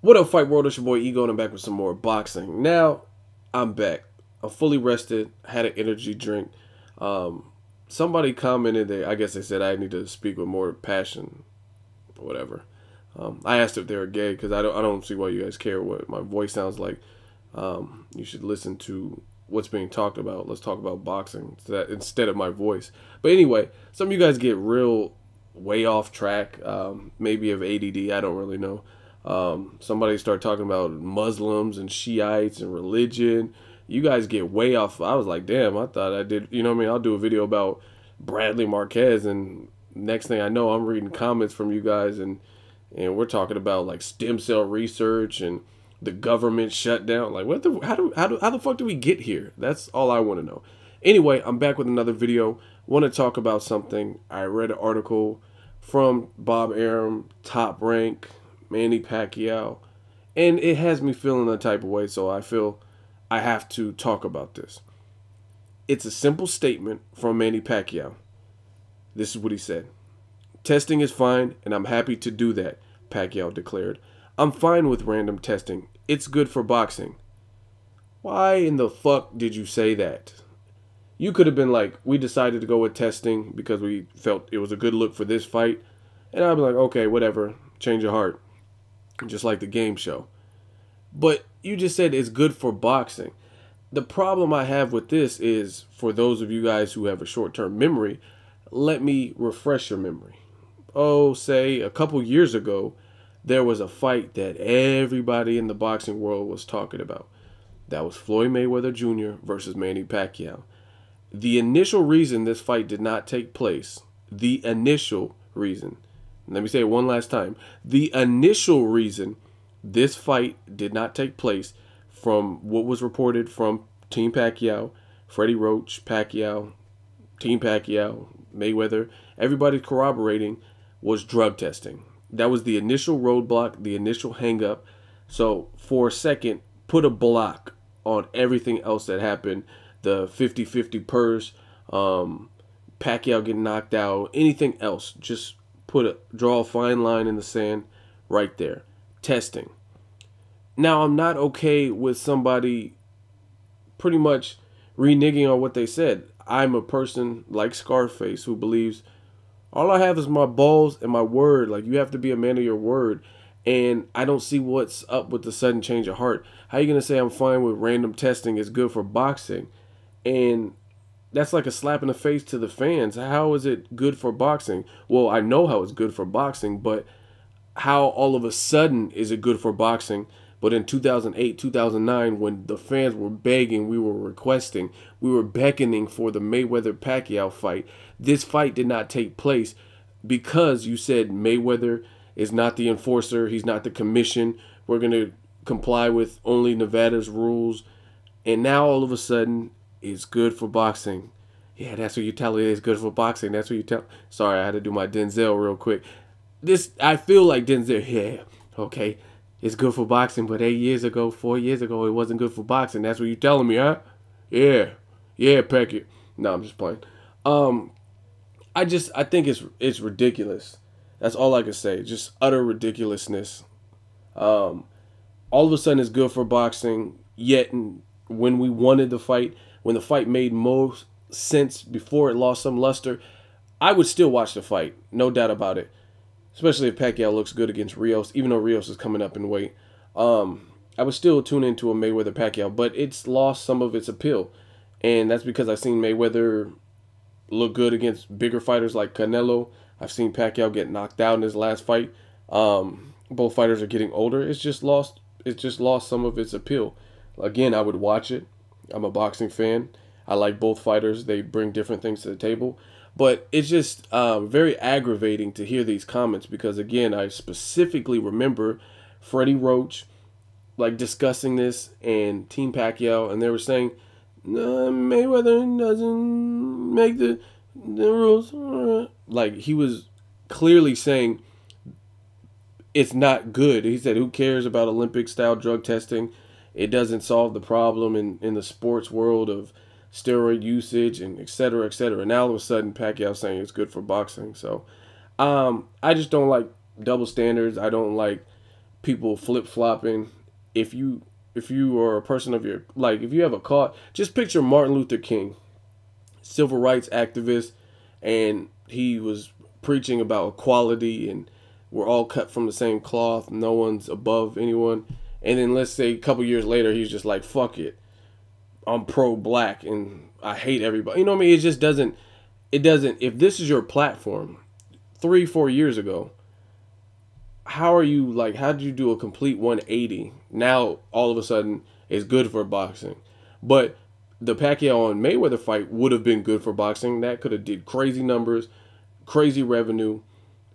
What up, Fight World? It's your boy Ego, and I'm back with some more boxing. Now, I'm back. I'm fully rested. Had an energy drink. Somebody commented that I guess they said I need to speak with more passion, or whatever. I asked if they were gay because I don't see why you guys care what my voice sounds like. You should listen to what's being talked about. Let's talk about boxing instead of my voice. But anyway, some of you guys get real way off track. Maybe of ADD. I don't really know. Somebody started talking about Muslims and Shiites and religion. You guys get way off. I was like, damn, I thought I did. You know what I mean? I'll do a video about Bradley Marquez, and next thing I know, I'm reading comments from you guys, and we're talking about like stem cell research and the government shutdown. Like, what the? How the fuck do we get here? That's all I want to know. Anyway, I'm back with another video. Want to talk about something. I read an article from Bob Arum, Top Rank, Manny Pacquiao, and it has me feeling a type of way, so I feel I have to talk about this. It's a simple statement from Manny Pacquiao. This is what he said. Testing is fine, and I'm happy to do that, Pacquiao declared. I'm fine with random testing. It's good for boxing. Why in the fuck did you say that? You could have been like, we decided to go with testing because we felt it was a good look for this fight, and I'd be like, okay, whatever, change your heart. Just like the game show. But you just said it's good for boxing. The problem I have with this is, for those of you guys who have a short-term memory, let me refresh your memory. Oh, say a couple years ago, there was a fight that everybody in the boxing world was talking about. That was Floyd Mayweather Jr. versus Manny Pacquiao. The initial reason this fight did not take place, the initial reason, let me say it one last time. The initial reason this fight did not take place, from what was reported from Team Pacquiao, Freddie Roach, Pacquiao, Team Pacquiao, Mayweather, everybody corroborating, was drug testing. That was the initial roadblock, the initial hangup. So for a second, put a block on everything else that happened. The 50-50 purse, Pacquiao getting knocked out, anything else. Just draw a fine line in the sand right there. Testing. Now, I'm not okay with somebody pretty much reneging on what they said. I'm a person like Scarface who believes all I have is my balls and my word. Like, you have to be a man of your word. And I don't see what's up with the sudden change of heart. How are you going to say I'm fine with random testing is good for boxing? And that's like a slap in the face to the fans. How is it good for boxing? Well, I know how it's good for boxing, but how all of a sudden is it good for boxing? But in 2008, 2009, when the fans were begging, we were requesting, we were beckoning for the Mayweather-Pacquiao fight, this fight did not take place because you said Mayweather is not the enforcer, he's not the commission, we're going to comply with only Nevada's rules, and now all of a sudden, it's good for boxing. Yeah, that's what you tell it. It's good for boxing. That's what you tell. Sorry, I had to do my Denzel real quick. I feel like Denzel. Yeah, okay. It's good for boxing, but 8 years ago, 4 years ago, it wasn't good for boxing. That's what you telling me, huh? Yeah. Yeah, Peckett. No, I'm just playing. I think it's ridiculous. That's all I can say. Just utter ridiculousness. All of a sudden, it's good for boxing. Yet, when we wanted the fight, when the fight made most sense before it lost some luster, I would still watch the fight. No doubt about it. Especially if Pacquiao looks good against Rios, even though Rios is coming up in weight. I would still tune into a Mayweather-Pacquiao, but it's lost some of its appeal. And that's because I've seen Mayweather look good against bigger fighters like Canelo. I've seen Pacquiao get knocked out in his last fight. Both fighters are getting older. It's just lost some of its appeal. Again, I would watch it. I'm a boxing fan. I like both fighters. They bring different things to the table. But it's just very aggravating to hear these comments because, again, I specifically remember Freddie Roach like discussing this and Team Pacquiao, and they were saying, no, Mayweather doesn't make the rules. Like, he was clearly saying it's not good. He said, who cares about Olympic-style drug testing? It doesn't solve the problem in the sports world of steroid usage and et cetera, et cetera. Now all of a sudden Pacquiao saying it's good for boxing. So I just don't like double standards. I don't like people flip-flopping. If you are a person of your, like, if you have a cause, just picture Martin Luther King, civil rights activist, and he was preaching about equality and we're all cut from the same cloth, no one's above anyone. And then let's say a couple years later, he's just like, fuck it, I'm pro-black and I hate everybody. You know what I mean? It doesn't, if this is your platform 3-4 years ago, how did you do a complete 180? Now, all of a sudden, it's good for boxing. But the Pacquiao and Mayweather fight would have been good for boxing. That could have did crazy numbers, crazy revenue.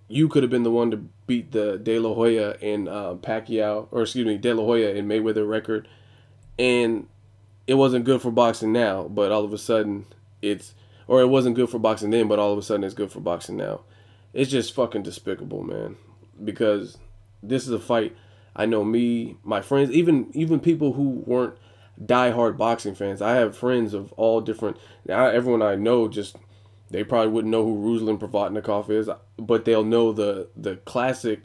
You could have been the one to beat the De La Hoya and Pacquiao, or excuse me, De La Hoya and Mayweather record. And it wasn't good for boxing now, but all of a sudden it wasn't good for boxing then, but all of a sudden it's good for boxing now. It's just fucking despicable, man. Because this is a fight, I know me, my friends, even people who weren't diehard boxing fans. I have friends of all different, everyone I know, just, they probably wouldn't know who Ruslan Provodnikov is, but they'll know the classic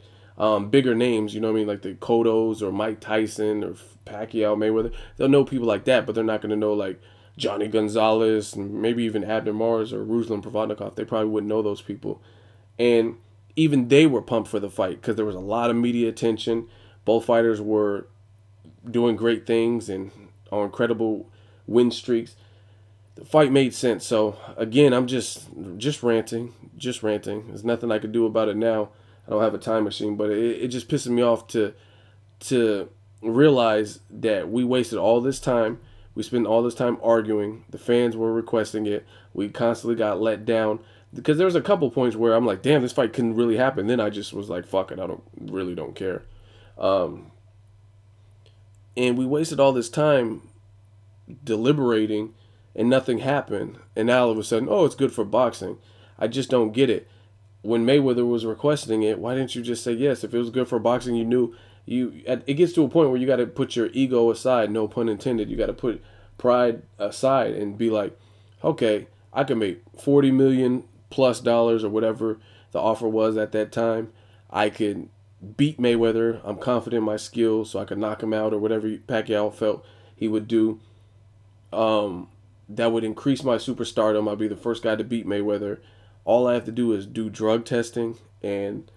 bigger names, you know what I mean, like the Cottos or Mike Tyson or Pacquiao, Mayweather. They'll know people like that, but they're not going to know like Johnny Gonzalez and maybe even Abner Mars or Ruslan Provodnikov. They probably wouldn't know those people. And even they were pumped for the fight because there was a lot of media attention. Both fighters were doing great things and on incredible win streaks. The fight made sense. So again, I'm just ranting. There's nothing I could do about it now. I don't have a time machine, but it just pisses me off to realize that we wasted all this time. We spent all this time arguing. The fans were requesting it. We constantly got let down. Because there was a couple points where I'm like, damn, this fight couldn't really happen. Then I just was like, fuck it, I don't care. And we wasted all this time deliberating and nothing happened. And now all of a sudden, oh, it's good for boxing. I just don't get it. When Mayweather was requesting it, why didn't you just say yes? If it was good for boxing, you knew it gets to a point where you got to put your ego aside, no pun intended. You got to put pride aside and be like, okay, I can make $40 million plus or whatever the offer was at that time. I could beat Mayweather. I'm confident in my skills, so I could knock him out or whatever Pacquiao felt he would do. That would increase my superstardom. I'll be the first guy to beat Mayweather. All I have to do is do drug testing, and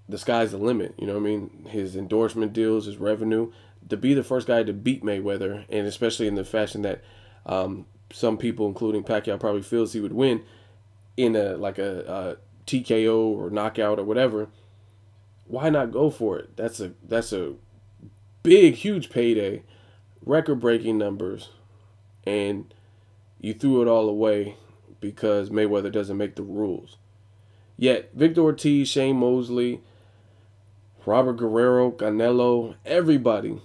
the sky's the limit. You know what I mean? His endorsement deals, his revenue. To be the first guy to beat Mayweather, and especially in the fashion that some people, including Pacquiao, probably feels he would win, in a TKO or knockout or whatever, why not go for it? That's a big, huge payday, record-breaking numbers, and you threw it all away because Mayweather doesn't make the rules. Yet Victor Ortiz, Shane Mosley, Robert Guerrero, Canelo, everybody.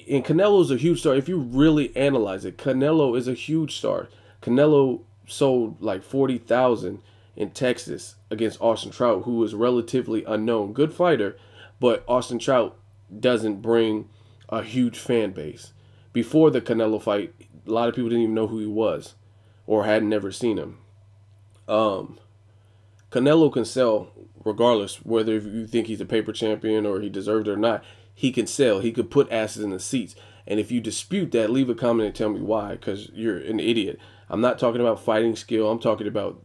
And Canelo's a huge star. If you really analyze it, Canelo is a huge star. Canelo sold like 40,000 in Texas against Austin Trout, who is relatively unknown. Good fighter, but Austin Trout doesn't bring a huge fan base. Before the Canelo fight, a lot of people didn't even know who he was or had never seen him. Canelo can sell regardless whether you think he's a paper champion or he deserved it or not. He can sell. He could put asses in the seats. And if you dispute that, leave a comment and tell me why, because you're an idiot. I'm not talking about fighting skill. I'm talking about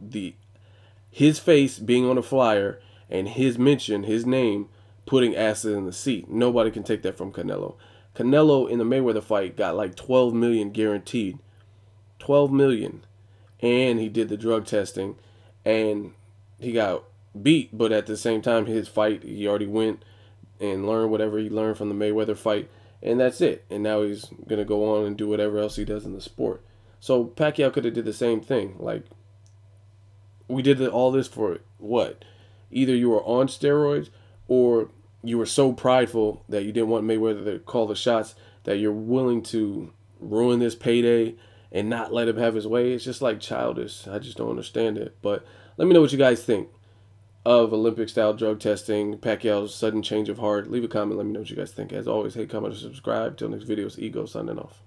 his face being on a flyer and his mention, his name, putting asses in the seat. Nobody can take that from Canelo. Canelo in the Mayweather fight got like 12 million guaranteed. 12 million. And he did the drug testing and he got beat, but at the same time, his fight, he already went and learned whatever he learned from the Mayweather fight, and that's it. And now he's going to go on and do whatever else he does in the sport. So Pacquiao could have did the same thing. Like, we did all this for what? Either you were on steroids or you were so prideful that you didn't want Mayweather to call the shots that you're willing to ruin this payday and not let him have his way. It's just like childish. I just don't understand it. But let me know what you guys think of Olympic-style drug testing, Pacquiao's sudden change of heart. Leave a comment. Let me know what you guys think. As always, hate, comment, and subscribe. Till next video, it's Ego signing off.